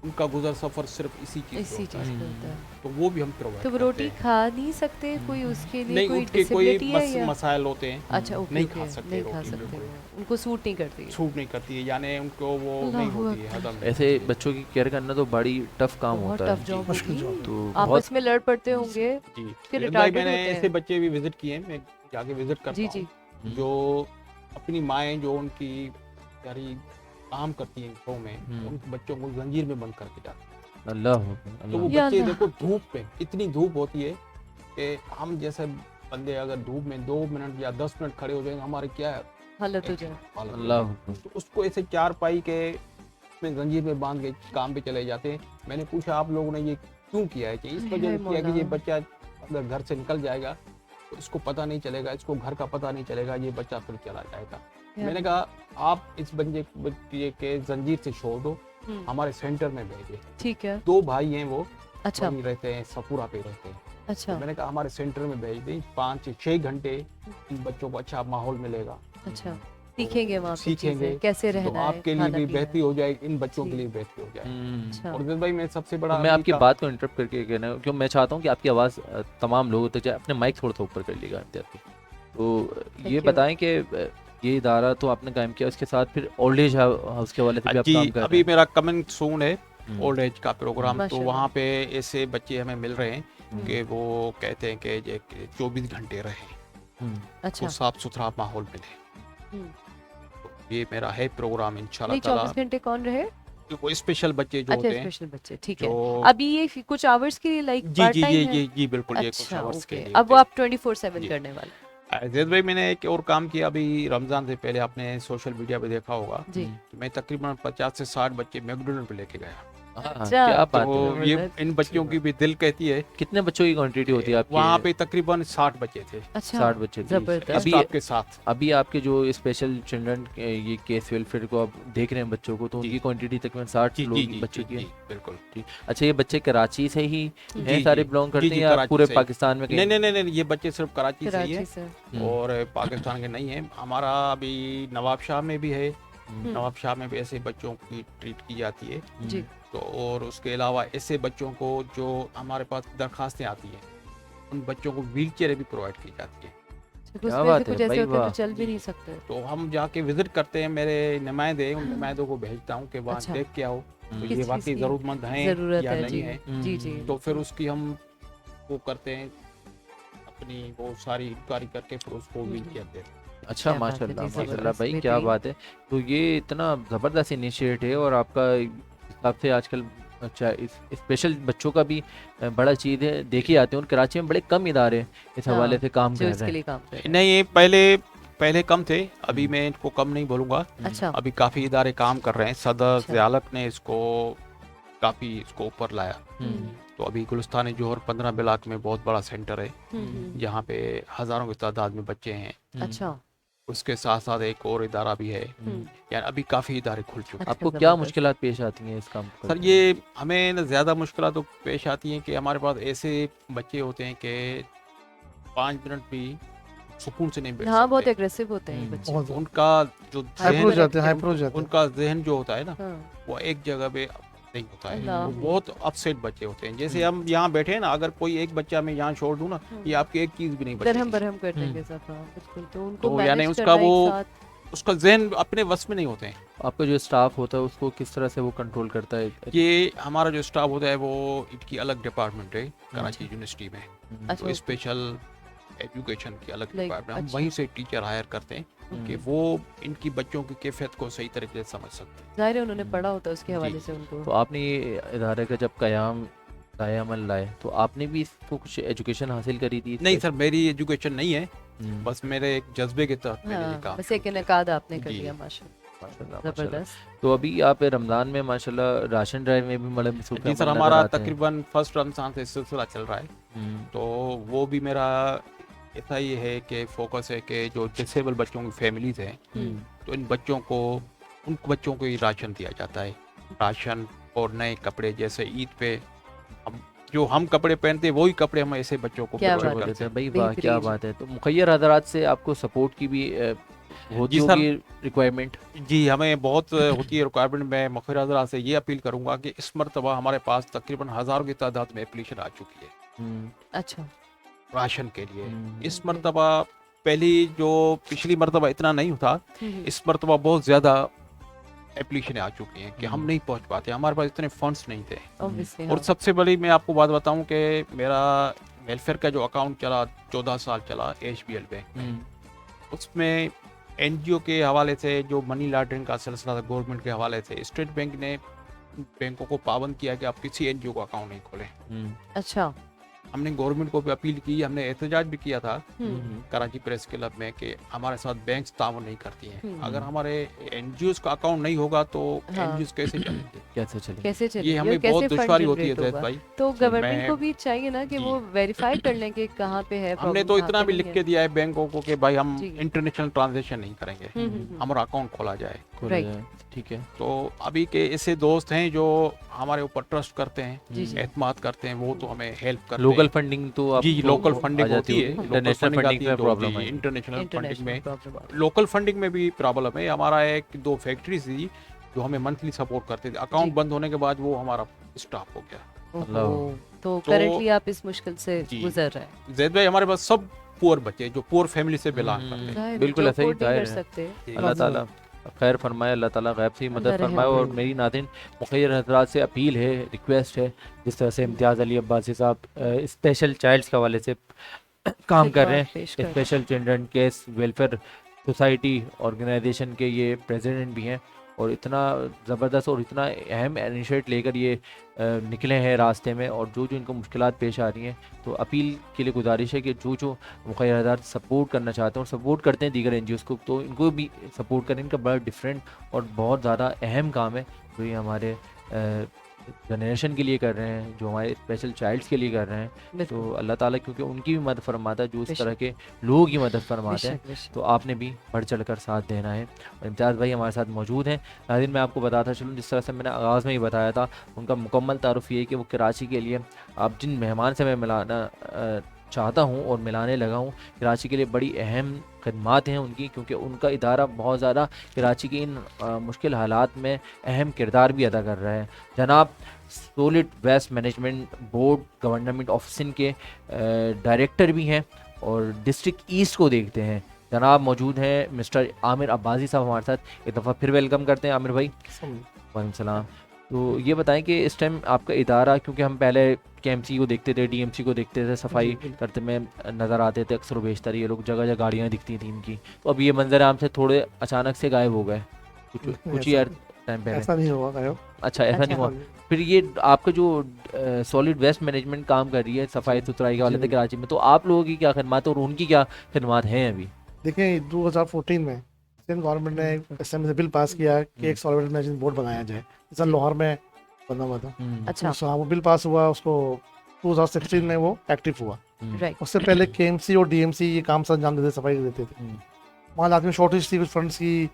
उनका गुजर सफ़र सिर्फ इसी चीज़ इसी से होता चीज़ है। का होता है। तो वो भी हम प्रोवाइड तो वो करते रोटी हैं। खा नहीं सकते, कोई उसके लिए नहीं, कोई उनके कोई डिसेबिलिटी है या? मसाइल होते हैं। अच्छा, ओके नहीं ओके, खा सकते नहीं खा रोटी सकते बिल्कुल। वो, उनको सूट नहीं करती। छूट नहीं करती है, यानी उनको वो नहीं अल्लाहु होती है अकबर। हजम नहीं ऐसे होती है। बच्चों की केयर करना तो बड़ी टफ काम बहुत होता टफ है। जॉब मुश्किल होगी। job। तो बहुत आपस में लड़ पड़ते होंगे। जी फिर रियाद भाई, retarded मैंने होते ऐसे हैं। बच्चे भी विजिट किए हैं। मैं जाके विजिट करता जी हूँ जी। जो अपनी माएँ जो उनकी यारी काम करती हैं गाँव में, उन बच्चों को जंजीर में बंद करके जाती हैं। अल्लाह तो वो या बच्चे अल्लाह। देखो धूप में, इतनी धूप होती है कि हम जैसे बंदे अगर धूप में 2 मिनट या 10 मिनट खड़े हो जाएंगे, हमारे क्या हालत हो जाए। हालत हो अल्लाह। जाएगी। तो उसको ऐसे 4 पाई के में जंजीर में बांध के काम पे चले जाते हैं। मैंने पूछा आप लोगों ने ये क्यों किया है? कि इस हाय वजह हाय से किया कि ये मौला। बच्चा अगर घर से निकल जाएगा तो इसको पता नहीं चलेगा, इसको घर का पता नहीं चलेगा, ये बच्चा फिर चला जाएगा। या मैंने कहा आप इस बच्चे के जंजीर से छोड़ दो, हम्म, हमारे सेंटर में भेजे। ठीक है। 2 भाई हैं वो, अच्छा वहीं रहते हैं, सपूरा पे रहते हैं। अच्छा तो मैंने कहा हमारे सेंटर में भेज दें, 5 से 6 घंटे इन बच्चों को अच्छा माहौल मिलेगा, अच्छा, सीखेंगे वहाँ पे सीखेंगे, चीज़ें, कैसे तो रहना है, आपके लिए खाना भी पीना है। बेहतरी हो जाएगी, इन बच्चों के जी। लिए बेहतरी हो जाएगी। अच्छा। और भाई मैं सबसे बड़ा मैं अभी आपकी का- बात को इंटरप्ट करके कहना क्यों मैं चाहता हूँ कि आपकी आवाज़ तमाम लोगों तक जाए। अपने माइक थोड़ा सा ऊपर कर लीजिएगा इम्तियाज़ भाई। तो ये you. बताएं कि ये इदारा तो आपने कायम किया, उसके साथ फिर ओल्ड एज हाउस के हवाले से भी आप जी काम कर अभी रहे हैं। मेरा कमिंग सून है हम्म। ओल्ड एज का प्रोग्राम। तो माशाल्लाह। वहाँ पे ऐसे बच्चे हमें मिल रहे हैं हम्म। कि वो कहते हैं कि 24 घंटे रहें, हम्म। अच्छा। तो साफ सुथरा माहौल मिले। हम्म। तो ये मेरा है प्रोग्राम इंशाल्लाह नहीं, ताला। 24 घंटे कौन रहे? वो स्पेशल बच्चे जो अच्छा, होते हैं स्पेशल बच्चे, ठीक है। जो अभी ये कुछ आवर्स के लिए लाइक जी पार्ट जी टाइम जी है? जी जी बिल्कुल, ये कुछ अच्छा, आवर्स के ओके। लिए अब वो होते आप 24/7 जी। करने वाले? हैं। अजीज भाई, मैंने एक और काम किया अभी रमज़ान से पहले, आपने सोशल मीडिया पे देखा होगा। जी। तो मैं तकरीबन 50 से 60 बच्चे मैकडोनल्ड पे लेके गया। हाँ, अच्छा। क्या बात तो है। ये जबरदस्त। इन बच्चों की भी दिल कहती है। कितने बच्चों की क्वांटिटी होती है आपकी? वहाँ पे तकरीबन 60 बच्चे थे अच्छा 60 बच्चे थे। जबरदस्त। अभी स्टाफ के साथ। अभी आपके जो स्पेशल चिल्ड्रन ये केस वेलफेयर को आप देख रहे हैं बच्चों को, तो जी। उनकी क्वांटिटी तकरीबन 60 जी जी लोग जी बच्चों जी की है। जी बिल्कुल। जी। अच्छा, ये बच्चे कराची से ही हैं, जी सारे जी बिलोंग जी करते जी हैं या कराची पूरे से ही। पाकिस्तान में नहीं कहीं? नहीं नहीं नहीं, ये बच्चे सिर्फ कराची से ही कराची हैं से। हम्म, और पाकिस्तान के नहीं हैं। हमारा अभी नवाब शाह में भी है। हम्म, नवाब शाह में भी ऐसे बच्चों की ट्रीट की जाती है। जी। तो और उसके अलावा ऐसे बच्चों को जो हमारे पास दरखास्तें आती हैं, उन बच्चों को व्हील चेयर भी प्रोवाइड की जाती है। कुछ क्या में बात से है कुछ ऐसे भाई, होते हैं वाह। जो चल भी जी। नहीं सकते। तो हम जाके विजिट करते हैं, मेरे नुमाइंदे, उन नुमाइंदों को भेजता हूँ कि वहाँ अच्छा। देख के आओ तो हम्म, ये किस चीज़ वाकई की ज़रूरतमंद हैं ज़रूरत या है? नहीं जी है। जी जी। तो फिर उसकी हम वो करते हैं, अपनी वो सारी इंक्वायरी करके फिर उसको व्हील चेयर देते हैं। अच्छा, क्या बात है माशाल्लाह जी, माशाल्लाह ज़बरदस्त, भाई, क्या बेहतरीन। बात है। तो ये इतना ज़बरदस्त इनिशिएटिव है, और आपका इस हिसाब से आजकल अच्छा इस स्पेशल बच्चों का भी बड़ा चीज़ है। देखिए आते हैं, और कराची में बड़े कम इदारे इस हवाले हाँ, से काम जो कर इसके रहे लिए हैं। काम कर रहे हैं। नहीं, ये पहले पहले कम थे, अभी हम्म, मैं इनको कम नहीं बोलूँगा। अच्छा अभी काफ़ी इदारे काम कर रहे हैं। सदर अच्छा। ज़ियालत ने इसको काफ़ी इसको ऊपर लाया। हम्म, तो अभी गुलिस्तान जोहर 15 ब्लॉक में बहुत बड़ा सेंटर है, जहाँ पे हज़ारों की तादाद में बच्चे हैं। अच्छा उसके साथ साथ एक और इदारा भी है, हम्म। यानी अभी काफ़ी इदारे खुल चुके हैं। अच्छा, आपको क्या ज़बरदस्त। मुश्किलात पेश आती हैं इस काम को सर करते ये हमें न ज़्यादा मुश्किलात तो पेश आती हैं कि हमारे पास ऐसे बच्चे होते हैं कि 5 मिनट भी सुकून से नहीं बैठ हाँ बहुत सकते। एग्रेसिव होते हैं ये बच्चे। बहुत उनका जो हाइपर जहन जाते हैं, एक्टिव। हाइपर हो जाते हैं। उनका जहन जो होता है ना, हाँ, वो एक जगह पे नहीं होता है। अल्लाह। वो बहुत अपसेट बच्चे होते हैं। जैसे हम यहाँ बैठे हैं ना, अगर कोई एक बच्चा मैं यहाँ छोड़ दूँ ना, ये आपकी एक चीज़ भी नहीं दरहम बचेगी। बरहम कर देंगे सब। हाँ बिल्कुल। तो उनको तो यानी मैनेज उसका करना वो एक साथ। उसका जहन अपने वश में नहीं होते हैं। आपका जो स्टाफ होता है उसको किस तरह से वो कंट्रोल करता है? ये हमारा जो स्टाफ होता है वो इनकी अलग डिपार्टमेंट है कराची यूनिवर्सिटी में। अच्छा तो स्पेशल एजुकेशन की अलग Like, डिपार्टमेंट, हम अच्छा। वहीं से टीचर हायर करते हैं कि वो इनकी बच्चों की कैफियत को सही तरीके से समझ सकते हैं। जाहिर है उन्होंने पढ़ा होता है, उसके जी, हवाले जी, से उनको। तो आपने ये इदारे का जब कयाम लाए, अमल लाए, तो आपने भी इसको कुछ एजुकेशन हासिल करी थी? नहीं सर, मेरी एजुकेशन नहीं है, हम्म, बस मेरे एक जज्बे के तहत मैंने ये हाँ काम बस एक शुरू किया। इनकाद आपने कर जी। लिया माशाल्लाह। माशाल्लाह, माशाल्लाह। जबरदस्त। तो अभी आप रमज़ान में माशाल्लाह राशन ड्राइव में भी बड़े मसरूफ़ जी सर, अमल हमारा नज़र आते हैं। तकरीबन फर्स्ट रमज़ान से सिलसिला चल रहा है। हम्म, तो वो भी मेरा ऐसा ही है कि फोकस है कि जो डिसेबल बच्चों की फैमिलीज़ हैं, तो इन बच्चों को, उन बच्चों को ही राशन दिया जाता है। राशन और नए कपड़े, जैसे ईद पे हम कपड़े पहनते हैं, वही कपड़े हम ऐसे बच्चों को क्या प्रोवाइड बात बोले करते थे हैं। भाई, वाह क्या बेहतरीन। बात है। तो मुखैर हज़रात से आपको सपोर्ट की भी होती जी सर। होगी रिक्वायरमेंट? जी, हमें बहुत होती है रिक्वायरमेंट। मैं मुखिर हज़रात से ये अपील करूँगा कि इस मरतबा हमारे पास तकरीबन हज़ारों की तादाद में एप्लीकेशन आ चुकी है हम्म, अच्छा राशन के लिए। हम्म, इस मरतबा, पहली जो पिछली मरतबा इतना नहीं था, इस मरतबा बहुत ज़्यादा एप्लीकेशन आ चुकी हैं कि हम नहीं पहुंच पाते, हमारे पास इतने फंड्स नहीं थे। ऑब्वियसली। और सबसे बड़ी मैं आपको बात बताऊं कि मेरा वेलफेयर का जो अकाउंट चला 14 साल चला HBL बैंक में, उसमें NGO के हवाले से जो मनी लॉन्ड्रिंग का सिलसिला था, गवर्नमेंट के हवाले से स्टेट बैंक ने बैंकों को पाबंद किया कि आप किसी NGO का अकाउंट नहीं खोलें। अच्छा। हमने गवर्नमेंट को भी अपील की, हमने एहतजाज भी किया था हम्म, कराची प्रेस क्लब में कि हमारे साथ बैंक ताउन नहीं करती हैं। हम्म। अगर हमारे NGOs का अकाउंट नहीं होगा तो हाँ। NGOs कैसे चलेंगे? कैसे चले? कैसे ये चलेगी और हमें कैसे बहुत फंड दुश्वारी होती है जनरेट जैद होगा? भाई। तो गवर्नमेंट मैं- को भी चाहिए ना कि जी। वो वेरीफाई कर लें कि कहाँ पे है हमने प्रॉब्लम, तो कहाँ इतना पे भी नहीं लिख है। के दिया है बैंकों को कि भाई हम जी। इंटरनेशनल ट्रांजैक्शन नहीं करेंगे, हमारा अकाउंट खोला जाए। खोला Right. जाए, ठीक है। तो अभी के ऐसे दोस्त हैं जो हमारे ऊपर ट्रस्ट करते हैं, जी, जी। एतमाद करते हैं, वो तो हमें हेल्प करते लोकल हैं। फंडिंग तो आप जी, लोकल फंडिंग होती है, लोकल इंटरनेशनल फंडिंग फंडिंग आती में है तो प्रॉब्लम है। इंटरनेशनल फंडिंग इंटरनेशनल में, प्रॉब्लम। लोकल फंडिंग में भी प्रॉब्लम है। हमारा एक दो फैक्ट्रीज थी जो हमें मंथली सपोर्ट करते थे, अकाउंट जी। बंद होने के बाद वो हमारा स्टॉप हो गया। अल्लाह। ओहो, तो करंटली आप इस मुश्किल से जी। गुजर रहे हैं। जैद भाई, हमारे पास सब पुअर बच्चे जो पुअर फैमिली से बिलोंग करते हैं। जाहिर है, बिल्कुल जो ऐसा ही afford नहीं जाहिर कर है। सकते। अल्लाह ताला खैर फरमाए, अल्लाह ताला गैब से ही मदद अल्लाह रहम फरमाए। और करे। मेरी नाज़रीन मुखैर हज़रात से अपील है, रिक्वेस्ट है, जिस तरह से इम्तियाज़ अली अब्बासी साहब स्पेशल चाइल्ड्स के हवाले से काम कर रहे खिदमत पेश कर हैं, रहे हैं। Special children case welfare society organisation के ये प्रेसिडेंट भी हैं, और इतना ज़बरदस्त और इतना अहम इनिशिएट लेकर ये निकले हैं रास्ते में। और जो जो इनको मुश्किलात पेश आ रही हैं, तो अपील के लिए गुजारिश है कि जो जो मुखैर हज़रात सपोर्ट करना चाहते हैं और सपोर्ट करते हैं दीगर NGOs को, तो इनको भी सपोर्ट करें। इनका बड़ा डिफरेंट और बहुत ज़्यादा अहम काम है जो ये हमारे जनरेशन के लिए कर रहे हैं, जो हमारे स्पेशल चाइल्ड्स के लिए कर रहे हैं, तो बिल्कुल अल्लाह ताला क्योंकि उनकी भी मदद फरमाता है, जो इस बेशक। तरह के लोगों की मदद फरमाते हैं, बेशक बेशक तो आपने भी बढ़ चढ़ कर साथ देना है। और इम्तियाज़ भाई हमारे साथ मौजूद हैं। नाज़रीन, मैं आपको बताता चलूँ, जिस तरह से मैंने आगाज़ में ही बताया था, उनका मुकम्मल तारुफ़ ये है कि वो कराची के लिए, आप जिन मेहमान से मैं मिलाना चाहता हूँ और मिलाने लगा हूँ, कराची के लिए बड़ी अहम खदमात हैं उनकी, क्योंकि उनका इदारा बहुत ज़्यादा कराची की इन मुश्किल हालात में अहम किरदार भी अदा कर रहा है। जनाब solid waste management board government of Sindh के डायरेक्टर भी हैं और डिस्ट्रिक्ट ईस्ट को देखते हैं। जनाब मौजूद हैं मिस्टर आमिर अब्बासी साहब हमारे साथ। एक दफ़ा फिर वेलकम करते हैं आमिर भाई। वालेकुम सलाम। तो ये बताएं कि इस टाइम आपका इदारा, क्योंकि हम पहले केएमसी को देखते थे, डीएमसी को देखते थे, सफाई करते में नज़र आते थे अक्सर बेशतर, ये लोग जगह जगह गाड़ियाँ दिखती थी इनकी, तो अब ये मंजर आम से थोड़े अचानक से गायब हो गए कुछ ही टाइम पहले। ऐसा नहीं हुआ गायब। अच्छा, ऐसा नहीं हुआ। फिर ये आपका जो सॉलिड वेस्ट मैनेजमेंट काम कर रही है सफाई सुथराई के वाले थे कराची में, तो आप लोगों की क्या खदमात और उनकी क्या खदमात हैं अभी? देखिए 2014 में सिंध गवर्नमेंट ने असेंबली से बिल पास किया कि एक सॉलिड मैनेजमेंट बोर्ड बनाया जाए, जैसा लाहौर में बना हुआ था। अच्छा तो वो बिल पास हुआ, उसको 2016 में वो एक्टिव हुआ। राइट उससे पहले केएमसी और डीएमसी ये काम से अंजाम देते, सफाई देते थे। वहाँ लाद में शॉर्टेज थी कुछ फंड्स की,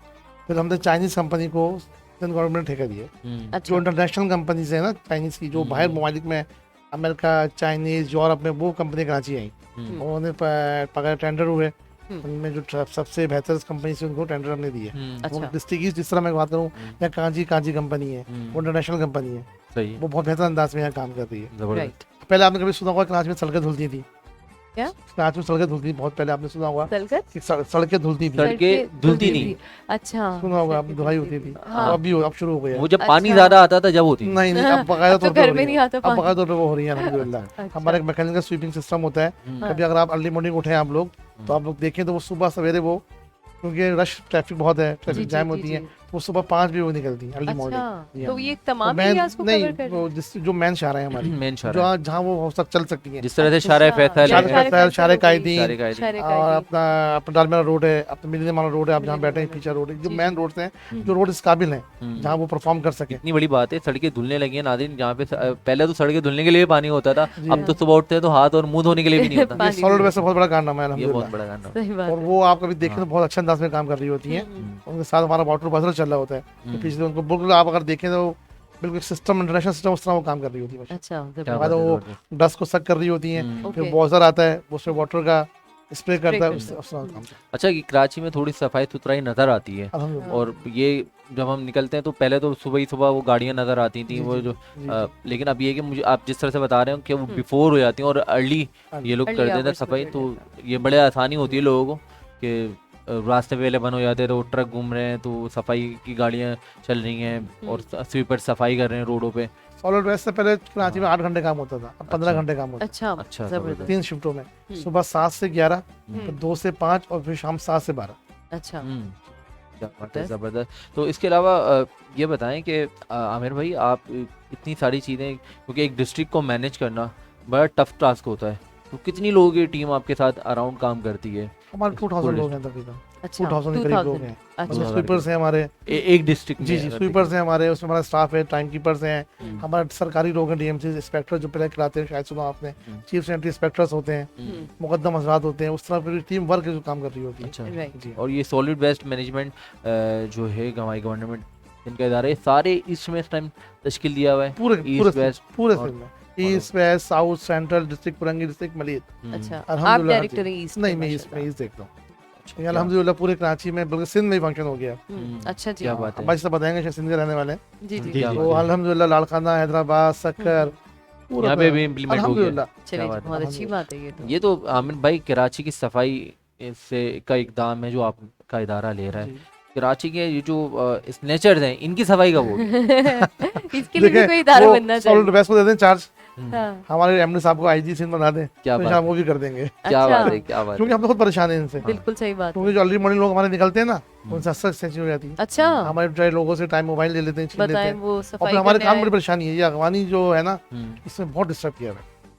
फिर हमने चाइनीज कंपनी को सिंध गवर्नमेंट ने ठेका दिया। जो अच्छा इंटरनेशनल कंपनीज है ना चाइनीज की, जो बाहर ममालिक में अमेरिका, चाइनीज, यूरोप में, वो कंपनी कराची आई। उन्होंने पकड़ टेंडर हुए, उनमें जो सबसे बेहतर कंपनी से उनको टेंडर हमने दिए। वो अच्छा डिस्ट्रिक्ट जिस तरह मैं बात करूँ, या कांची कंपनी है, वो इंटरनेशनल कंपनी है, सही है, वो बहुत बेहतर अंदाज में यहाँ काम कर रही है। जबरदस्त। राइट पहले आपने कभी सुना होगा कराची में सड़कें धुलती थी? क्या? कराची में सड़कें धुलती थी, बहुत पहले आपने सुना होगा तलकर कि सड़कें धुलती थी। सड़कें धुलती नहीं। अच्छा सुना होगा आपने, धुलाई होती थी। हाँ। अब शुरू हो गया। वो जब पानी अच्छा। ज्यादा आता था जब होती थी। नहीं अब बाकायदा अब तो तौर पे घर हो में रही नहीं है। आता अब पानी। बाकायदा तौर पे वो हो रही है अल्हम्दुलिल्लाह। अच्छा। हमारे एक मैकेनिकल स्वीपिंग सिस्टम होता है। हम्म। कभी अगर आप अर्ली मॉर्निंग उठे आप लोग, तो आप लोग देखें तो वो सुबह सवेरे वो, क्योंकि रश ट्रैफिक बहुत है, जी, ट्रैफिक जी, जैम जी, होती है, जी। वो सुबह 5 बजे वो निकलती है अर्ली मॉर्निंग। अच्छा जी तो हाँ। ये तो तमाम मैन एरियाज को नहीं, कवर कर वो जो मैन शारा है हमारी, मेन शारा है। जहाँ वो सब चल सकती है। जिस तरह से अच्छा, शारा फैसल शारे है, फैसल, शारे कायदीन, शारे कायदीन। शारे और कायदीन। अपना डालमेरा रोड है, अपना मिलियन माला रोड है, आप जहाँ बैठे हैं पीछा रोड है, जो जी, मेन जी। रोड हैं, जो रोड इस काबिल हैं, हम्म। जहाँ वो परफॉर्म कर सके। इतनी बड़ी बात है, सड़कें धुलने लगी हैं नाज़रीन, जहाँ पे पहले तो सड़कें धुलने के लिए भी पानी होता था, जी। अब तो सुबह उठते हैं तो हाथ और मुंह धोने के लिए भी नहीं होता। पानी ये सॉलिड भी वैसे बहुत बड़ा कारनामा है ये बहुत अल्हम्दुलिल्लाह। बड़ा कांड है। सही बात और है। वो आप कभी देखें हाँ। तो बहुत अच्छे अंदाज में काम कर रही होती हैं। उनके साथ हमारा वाटर बजर चल रहा होता है, तो पिछले उनको बिल्कुल आप अगर देखें तो बिल्कुल सिस्टम, इंटरनेशनल सिस्टम उस तरह वो काम कर रही होती है। अच्छा क्या जबरदस्त। बात है, वो जबरदस्त। डस्ट को सक कर रही होती हैं, हम्म। फिर ओके। बॉजर आता है, वो उसमें वाटर का स्प्रे करता है, करता उससे उस तरह काम करता अच्छा, कि कराची में थोड़ी सफाई सुथराई नज़र आती है, है। अल्हम्दुलिल्लाह। और ये जब हम निकलते हैं तो पहले तो सुबह ही सुबह वो गाड़ियाँ नज़र आती थी, जी, वो जी, जो जी, लेकिन अब ये कि मुझे आप जिस तरह से बता रहे हो कि वो बिफोर हो जाती हैं और अर्ली ये लोग Early कर देते हैं hours में सफाई, कर तो देते ये बड़े आसानी होती है लोगों को कि रास्ते पहले बंद हो जाते हैं तो ट्रक घूम रहे हैं, तो सफाई की गाड़ियाँ चल रही हैं और स्वीपर सफाई कर रहे हैं रोडों पे। सॉलिड वेस्ट से पहले कराची में 8 घंटे काम होता था, अब 15 अच्छा। घंटे काम होता अच्छा अच्छा, जबरदस्त। है, 3 शिफ्टों में, सुबह 7 से 11, फिर 2 से 5 और फिर शाम 7 से 12। अच्छा क्या बात है, जबरदस्त। ज़बरदस्त। तो इसके अलावा ये बताएं कि आमिर भाई, आप इतनी सारी चीज़ें, क्योंकि एक डिस्ट्रिक्ट को मैनेज करना बड़ा टफ टास्क होता है, तो कितनी लोगों की टीम आपके साथ अराउंड काम करती है? हमारे 2000 पूरे लोग हैं तकरीबन, अच्छा 2000 के करीब लोग हैं। अच्छा उसमें स्वीपर्स हैं हमारे, एक डिस्ट्रिक्ट जी में जी अगर स्वीपर्स हैं हमारे, उसमें हमारा स्टाफ है, टाइम कीपर्स हैं, हम्म। हमारे सरकारी लोग हैं, डीएमसी इंस्पेक्टर जो पहले कराते हैं, शायद सुना आपने, हम्म। चीफ सेनेटरी इंस्पेक्टर्स होते हैं, हम्म। मुकद्दम हजरात होते हैं, उस तरह पूरी टीम वर्क जो काम कर रही होती है। अच्छा, राइट जी और ये सॉलिड वेस्ट मैनेजमेंट जो है हमारी गवर्नमेंट, इनका इदारा, ये सारे ईस्ट में इस टाइम तश्कील दिया हुआ है, पूरे ईस्ट पूरे वेस्ट पूरे और- सिंध में, east west south central district, पुरंगी डिस्ट्रिक्ट, मलिक। अच्छा आप अल्हम्दुलिल्लाह। डायरेक्टर हैं ईस्ट नहीं, के, मैं ईस्ट माशाल्लाह। में ईस्ट देखता हूँ। अच्छा, ये अल्हम्दुलिल्लाह पूरे कराची में, बल्कि सिंध में ही फंक्शन हो गया। अच्छा जी क्या बात है। हमारे से बताएंगे, शायद सिंध के रहने वाले हैं। जी जी क्या जी। बात तो है। अल्हम्दुलिल्लाह लाड़काना, हैदराबाद, सक्कर, पूरा यहाँ पे भी इम्प्लीमेंट हो गया। अल्हम्दुलिल्लाह। चलिए जी, बात है। बहुत अच्छी बात है ये तो। ये तो आमिर भाई कराची की सफाई से का इकदाम है जो आपका इदारा ले रहा है। जी। कराची के ये जो स्नेचर्स हैं, इनकी सफाई का वो इसके लिए भी देखिए, कोई इदारा वो बनना सॉलिड चाहिए। वेस्ट को दे दें चार्ज, हाँ, हमारे एमडी साहब को आईजी सिंध बना दें, क्या तो बात शायद है, वो भी कर देंगे, क्या अच्छा। बात है, क्या बात क्योंकि है। हम तो खुद परेशान हैं इनसे, बिल्कुल सही बात है। क्योंकि जो अर्ली मॉर्निंग लोग हमारे निकलते हैं ना, उनसे अक्सर एक्सचेंज हो जाती है। अच्छा हमारे ड्राइव लोगों से टाइम मोबाइल ले लेते हैं, छीन लेते बताएं हैं, वो और सफाई फिर हमारे करने काम में आए। बड़ी परेशानी है, ये अगवानी जो है ना, हम्म, इसमें बहुत डिस्टर्ब किया है।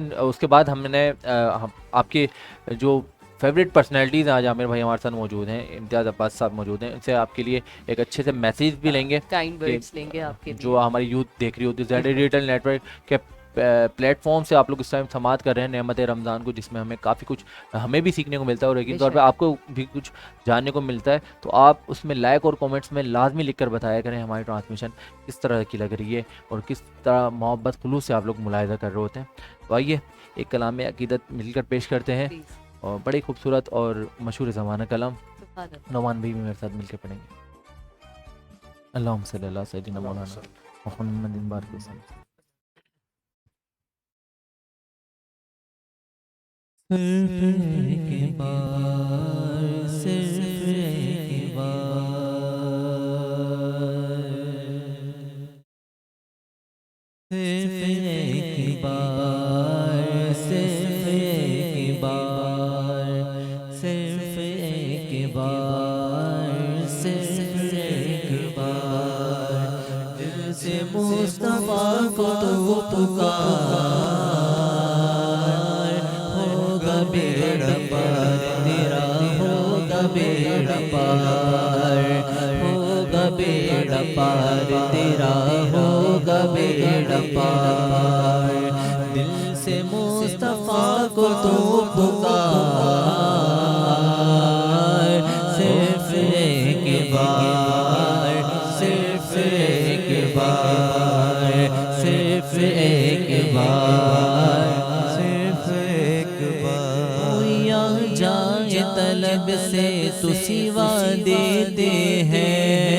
नाज़रीन उसके बाद हमने आपके जो फेवरेट पर्सनैलिटीज़ आज आमिर भाई हमारे साथ मौजूद हैं, इम्तियाज़ अब्बास साहब मौजूद हैं, इनसे आपके लिए एक अच्छे से मैसेज भी लेंगे काइंड कि वर्ड्स लेंगे आपके जो हमारी यूथ देख रही होती है, ज़ेड डिजिटल नेटवर्क के प्लेटफॉर्म से आप लोग इस टाइम समात कर रहे हैं नेमत रमज़ान को, जिसमें हमें काफ़ी कुछ हमें भी सीखने को मिलता है और यकीन तौर पे आपको भी कुछ जानने को मिलता है। तो आप उसमें लाइक और कमेंट्स में लाजमी लिख कर बताया करें हमारी ट्रांसमिशन किस तरह की लग रही है और किस तरह मोहब्बत खुलूस से आप लोग मुलाहिजा कर रहे होते हैं। तो आइए एक कलाम अकीदत मिलकर पेश करते हैं प्लीज। और बड़ी खूबसूरत और मशहूर ज़माना कलाम सुभान अल्लाह। नौमान भाई भी मेरे साथ मिलकर पढ़ेंगे। अल्लाहुम्मा सल्ली अला सय्यिदिना मौलाना मुहम्मदिन बारिक वसल्लम। सिर्फ एक बार, सिर्फ एक बार, सिर्फ एक बार, सिर्फ एक बार, सिर्फ एक बार, सिर्फ एक बार, दिल से मुस्तफा को तो पुकार, होगा बेड़ा पार तेरा, होगा बेड़ा पार, होगा बेड़ा पार तेरा, होगा बेड़ा पार, दिल से मुस्तफा को तो पुकार, सिर्फ एक बार, सिर्फ एक बार, सिर्फ एक बार, सिर्फ एक बार, या जाए तलब से तो सिवा देते हैं,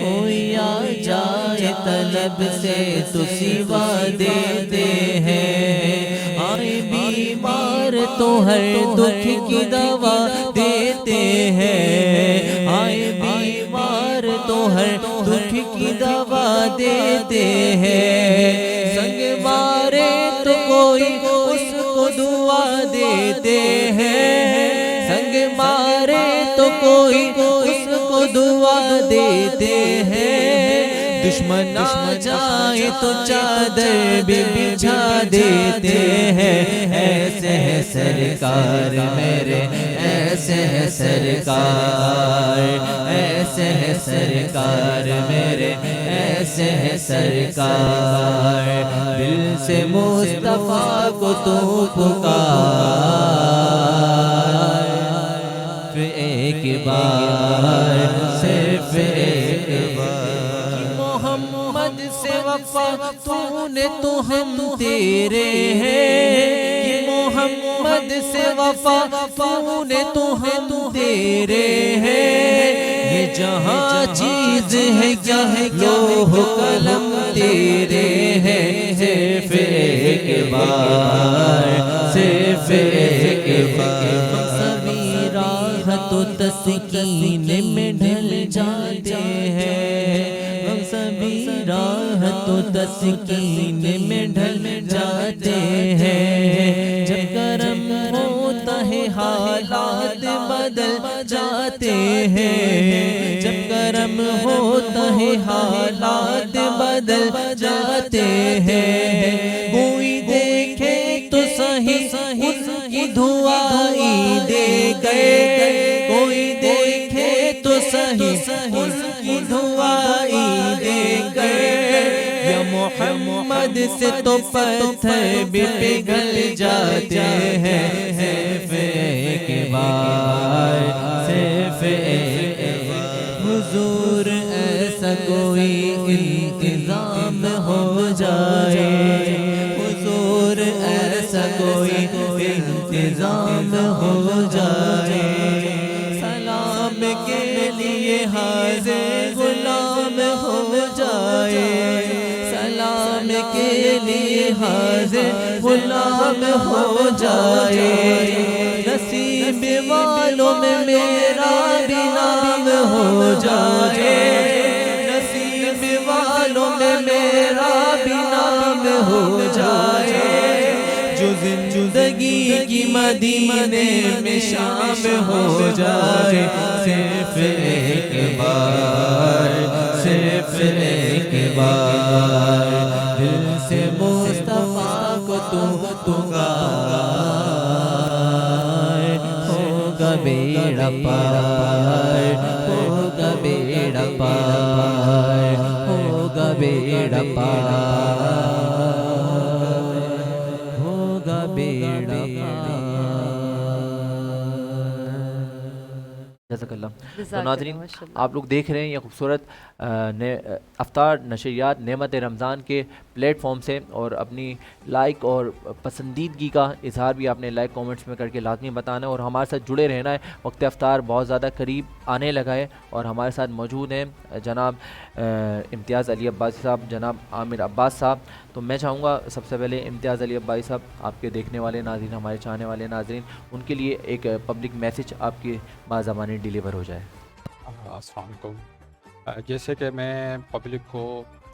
कोई आ जाए तलब से तो सिवा देते हैं, आए बीमार तो हर दुख की दवा देते हैं, आए बीमार तो हर दुख की दवा देते हैं, संग मारे तो कोई उसको दुआ देते हैं, संग मारे तो कोई उसको दुआ देते हैं, दुश्मन आ जाए तो चादर भी बिछा देते हैं, ऐसे है सरकार मेरे, ऐसे है सरकार, ऐसे है सरकार मेरे, ऐसे है सरकार, दिल से मुस्तफा को तो पुकार, सिर्फ एक बार, सिर्फ एक बार, मोहम्मद से वफा तूने तो हम तेरे हैं, कि मोहम्मद से वफा तूने तो हम तेरे हैं, ये जहाँ चीज है क्या है लोह कलम तेरे हैं, सिर्फ एक बार, सिर्फ एक बार, सभी राह तो तस्कीन में ढल जाते हैं, हम सभी राह तो तस्कीन में ढल जाते हैं, जब करम होता है हालात बदल जाते हैं, जब करम होता है हालात बदल जाते हैं, कोई देखे तो सही उनकी दुआई दे गए, कोई देखे तो सही उनकी दुआई दे गए, या मोहम्मद से तो पत्थर भी पिघल जाते हैं, सिर्फ एक बार, सिर्फ एक बार, हुजूर ऐसा कोई इंतजाम हो जाए, हुजूर ऐसा कोई इंतजाम हो जाए, सलाम के लिए हाज़िर गुलाम हो जाए, सलाम के लिए हाज़िर गुलाम हो जाए, नसीब वालों में मेरा भी नाम हो जाए, नसीब वालों में मेरा भी नाम हो जाए, जो जिंदगी की मदीने में शाम हो जाए, सिर्फ एक बार, सिर्फ एक बार, दिल से मुस्तफा को तू पुकार, होगा बेड़ा पार, होगा बेड़ा पार, होगा बेड़ा पार। जज़ाकल्लाह, नाज़रीन, माशाल्लाह। आप लोग देख रहे हैं ये खूबसूरत अफ्तार नशरियात नेमत रमज़ान के प्लेटफॉर्म से, और अपनी लाइक और पसंदीदगी का इजहार भी आपने लाइक कमेंट्स में करके लाजमी बताना है और हमारे साथ जुड़े रहना है। वक्त अफ्तार बहुत ज़्यादा करीब आने लगा है और हमारे साथ मौजूद हैं जनाब इम्तियाज़ अली अब्बासी साहब, जनाब आमिर अब्बास साहब। तो मैं चाहूँगा सबसे पहले इम्तियाज़ अली अब्बासी साहब, आपके देखने वाले नाज़रीन, हमारे चाहने वाले नाज़रीन, उनके लिए एक पब्लिक मैसेज आपकी बाज़बानी डिलीवर हो जाए। अस्सलाम वालेकुम। जैसे कि मैं पब्लिक को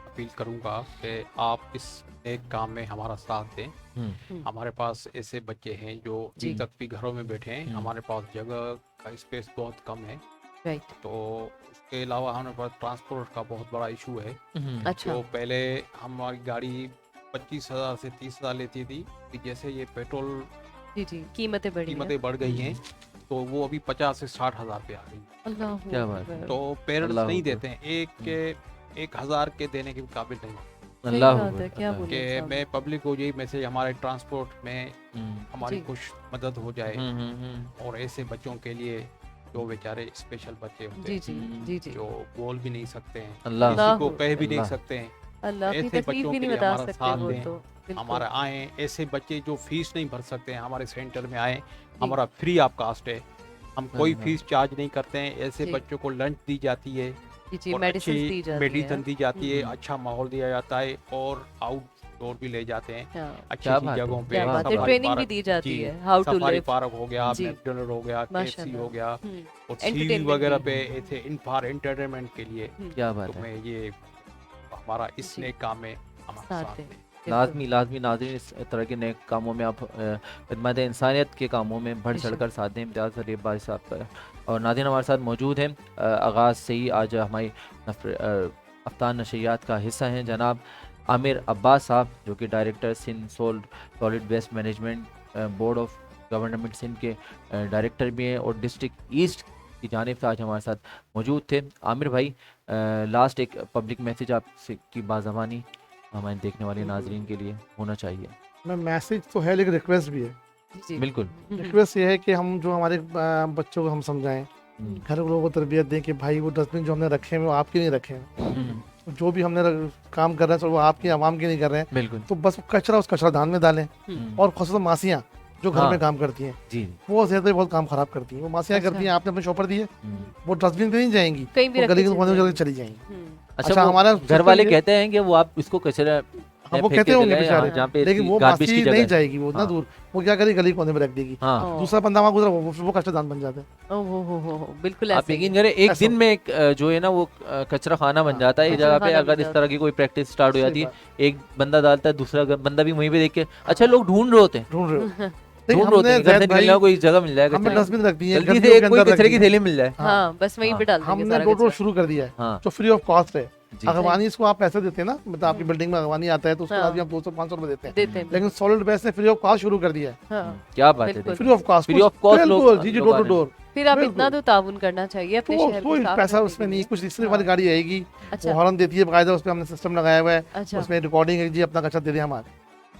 अपील करूंगा कि आप इस एक काम में हमारा साथ दें। हम्म, हमारे पास ऐसे बच्चे हैं जो जी। अभी तक भी घरों में बैठे हैं, हमारे पास जगह का स्पेस बहुत कम है, राइट। तो उसके अलावा हमारे पास ट्रांसपोर्ट का बहुत बड़ा इशू है। अच्छा। जो पहले हमारी गाड़ी 25,000 से 30,000 लेती थी, कि जैसे ये पेट्रोल जी जी, कीमतें बढ़ी हैं। कीमतें बढ़ गई हैं, तो वो अभी 50 से 60,000 पे आ गई। अल्लाह क्या बात है। तो पेरेंट्स अल्लाह नहीं अकबर। देते हैं, 1,000 के देने के काबिल नहीं। सही अल्लाह बात अकबर, है, क्या अल्लाह बोले कि साहब। मैं पब्लिक को यही मैसेज, हमारे ट्रांसपोर्ट में हम्म, हमारी जी। कुछ मदद हो जाए, हम्म। और ऐसे बच्चों के लिए जो बेचारे स्पेशल बच्चे होते जी हैं, जी जी जी। जो बोल भी नहीं सकते हैं, अल्लाह किसी को अल्लाह कह भी नहीं अल्लाह। सकते हैं, अल्लाह अपनी ऐसे तकलीफ बच्चों भी के नहीं लिए बता हमारा सकते साथ वो दें। तो। बिल्कुल। हमारा आए, ऐसे बच्चे जो फीस नहीं भर सकते हैं हमारे सेंटर में आए, जी। हमारा फ्री ऑफ कास्ट है, हम कोई हाँ। फीस चार्ज नहीं करते हैं। ऐसे जी। बच्चों को लंच दी जाती है, जी जी, और मेडिसिन अच्छी दी जाती मेडिसिन है। दी जाती है, हम्म। अच्छा माहौल दिया जाता है, और आउटडोर भी ले जाते हैं हाँ, अच्छी क्या अच्छी बात है, जगहों पे। क्या वाह, बात है, वाह। ट्रेनिंग भी दी जाती जी, है, how to safari live. Park हो गया, जी। मैकडोनल्ड हो गया, केएफसी हो गया, हम्म, और सीवी एंटरटेनमेंट वगैरह भी। पे ऐसे इन फॉर एंटरटेनमेंट के लिए। हम्म, क्या तो बात है। मैं ये हमारा इस जी। नेक काम में हमारा साथ साथ दें। दें। लाजमी लाजमी नाज़रीन, इस तरह के नए कामों में आप खिदमत इंसानियत के कामों में बढ़ बेशक। चढ़ कर साथ दें। इम्तियाज़ अली अब्बासी साहब का और नाज़रीन हमारे साथ मौजूद हैं। आगाज़ से ही आज हमारी अफ्तार नशरियात का हिस्सा हैं जनाब आमिर अब्बास साहब, जो कि director Sindh solid waste management board of government Sindh के डायरेक्टर भी हैं, और डिस्ट्रिक्ट ईस्ट की जानिब से आज हमारे साथ मौजूद थे। आमिर भाई, लास्ट एक पब्लिक मैसेज आपसे की बाज़बानी हमारे देखने वाले नाजरीन के लिए होना चाहिए। मैं मैसेज तो है लेकिन रिक्वेस्ट भी है। जी जी। बिल्कुल। रिक्वेस्ट ये है कि हम जो हमारे बच्चों को हम समझाएं, हम्म, घर के लोगों को तरबियत दें कि भाई वो डस्टबिन जो हमने रखे हैं वो आपके नहीं रखे हैं, हम्म, जो भी हमने काम कर रहे हैं तो वो आपकी आवाम के नहीं कर रहे हैं। बिल्कुल। तो बस कचरा उस कचरादान में डालें। हम्म, और खासतौर मासियाँ जो घर हाँ। में काम करती हैं, जी। वो ज़्यादा बहुत काम खराब करती हैं। वो मासियाँ अच्छा। करती हैं, आपने अपने शॉपर दिए, हम्म। वो डस्टबिन पे नहीं जाएंगी, कहीं भी वो रख के गली के चली कोने में जाएंगी। चली जाएंगी। अच्छा, अच्छा, वो हमारा घर वाले system ये- कहते हैं कि वो आप इसको कचरा हाँ, वो फेंक कहते के होंगे चले बेचारे, जहाँ पे लेकिन वो गार्बेज की मासी जगह नहीं है। जाएगी वो इतना हाँ। दूर। वो क्या करेगी, गली कोने में रख देगी। हाँ। ओ, दूसरा बंदा वहाँ गुजरा, वो कचरादान बन जाता है। ओ हो, बिल्कुल आप ऐसे ही यकीन है। करें, एक ऐसा दिन में एक जो है ना वो कचरा खाना बन हाँ, जाता है। इस कचरा जगह पे खाना बन अगर इस जाता तरह की कोई प्रैक्टिस स्टार्ट हो सही जाती है, बात। एक बंदा डालता है, दूसरा बंदा भी वहीं पे देख के, अच्छा लोग ढूंढ रहे होते हैं, ढूंढ रहे हो। ढूंढ लेकिन रहे होते हमने हैं, घर से जैद निकलने भाई, को कोई जगह मिल जाएगा हमने कचरे डस्टबिन रख दी है, जल्दी से गलियों एक के कोई अंदर रख कचरे की दी है। थैली मिल जाए। हाँ, बस वहीं हाँ। पे डाल देंगे हमने सारा डोर कचरा। शुरू कर दिया है, हाँ जो फ्री ऑफ कॉस्ट है। जी। अगवानी इसको आप पैसे देते हैं ना, मतलब आपकी बिल्डिंग में अगवानी आता है तो उसके हाँ। बाद भी आप 200-500 रुपए देते हैं। देते हैं। लेकिन सॉलिड वेस्ट ने फ्री ऑफ कॉस्ट शुरू कर दिया है। हाँ, क्या बात है। बिल्कुल। Free of cost, Free of cost लोग- जी जी, लोग डोर आ टू रहे हैं। डोर। फिर आप बिल्कुल। इतना तो ताउन करना चाहिए अपने तो शहर को कोई साफ पैसा रखने उसमें के नहीं, लिए। कुछ रिश्ते हाँ। वाली गाड़ी आएगी, अच्छा वो हॉर्न देती है बकायदा, उस पर हमने सिस्टम लगाया हुआ है, अच्छा उसमें रिकॉर्डिंग है, जी अपना कचरा दे दिया हमारे।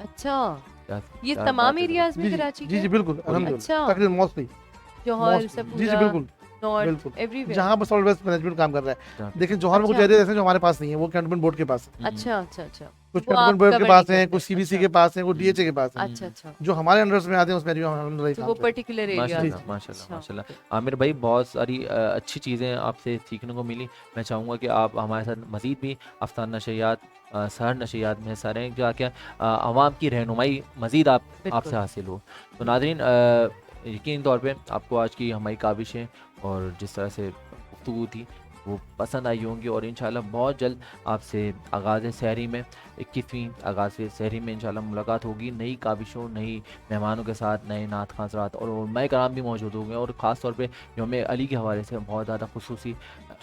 अच्छा, क्या- ये क्या तमाम बात है। एरियाज जी में जी कराची जी जी, के? बिल्कुल अलहमदुलिल्लाह, अच्छा। तकरीबन मोस्टली जौहर जी जी, सपूरा बिल्कुल नॉर्थ बिल्कुल। एवरीवेयर। जहाँ पर सॉलिड वेस्ट मैनेजमेंट काम कर रहा है। जहाँ पे- देखिए जौहर में कुछ अच्छा। एरिया ऐसे हैं जो हमारे पास नहीं है, वो कैंटोनमेंट बोर्ड के पास है। अच्छा अच्छा अच्छा, कुछ वो कैंटोनमेंट आप बोर्ड के cover पास नहीं हैं, करते। कुछ सीबीसी अच्छा। के पास हैं, कुछ डीएचए के पास हैं। अच्छा अच्छा, जो हमारे अंडर्स में आते हैं उसमें अल्हम्दुलिल्लाह तो काम वो कर रहे हैं। पर्टिकुलर एरियाज माशाल्लाह हैं। माशाल्लाह अच्छा, माशाल्लाह। आमिर भाई, बहुत सारी अच्छी चीज़ें आपसे सीखने को मिली। मैं चाहूँगा कि आप हमारे साथ मज़ीद भी अफ्तार नशरियात शहर नशरियात में हिस्सा रहें, जाके आवाम की रहनुमाई मज़ीद बिल्कुल। आपसे हासिल हो। तो नाज़रीन, यकीन तौर पे आपको आज की हमारी काविशें और जिस तरह से गुफ्तगू थी वो पसंद आई होंगी, और इंशाल्लाह बहुत जल्द आपसे आगाज़ सहरी में 21वीं आगाज़ सहरी में इंशाल्लाह मुलाकात होगी, नई काविशों, नई मेहमानों के साथ, नए नात खां हज़रात और उलमाए कराम भी मौजूद होंगे, और ख़ास तौर पे यौम अली के हवाले से बहुत ज़्यादा खुसूसी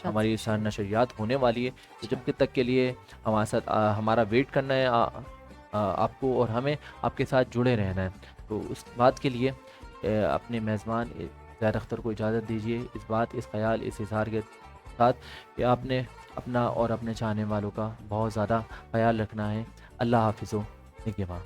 हमारी शहर नशरियात होने वाली है। तो जब तक के लिए हमारे साथ हमारा वेट करना है, आपको और हमें आपके साथ जुड़े रहना है। तो उस बात के लिए अपने मेज़बान ज़ैद अख्तर को इजाज़त दीजिए, इस बात, इस ख्याल, इस इज़हार के साथ कि आपने अपना और अपने चाहने वालों का बहुत ज़्यादा ख्याल रखना है। अल्लाह हाफ़िज़, निगहबान।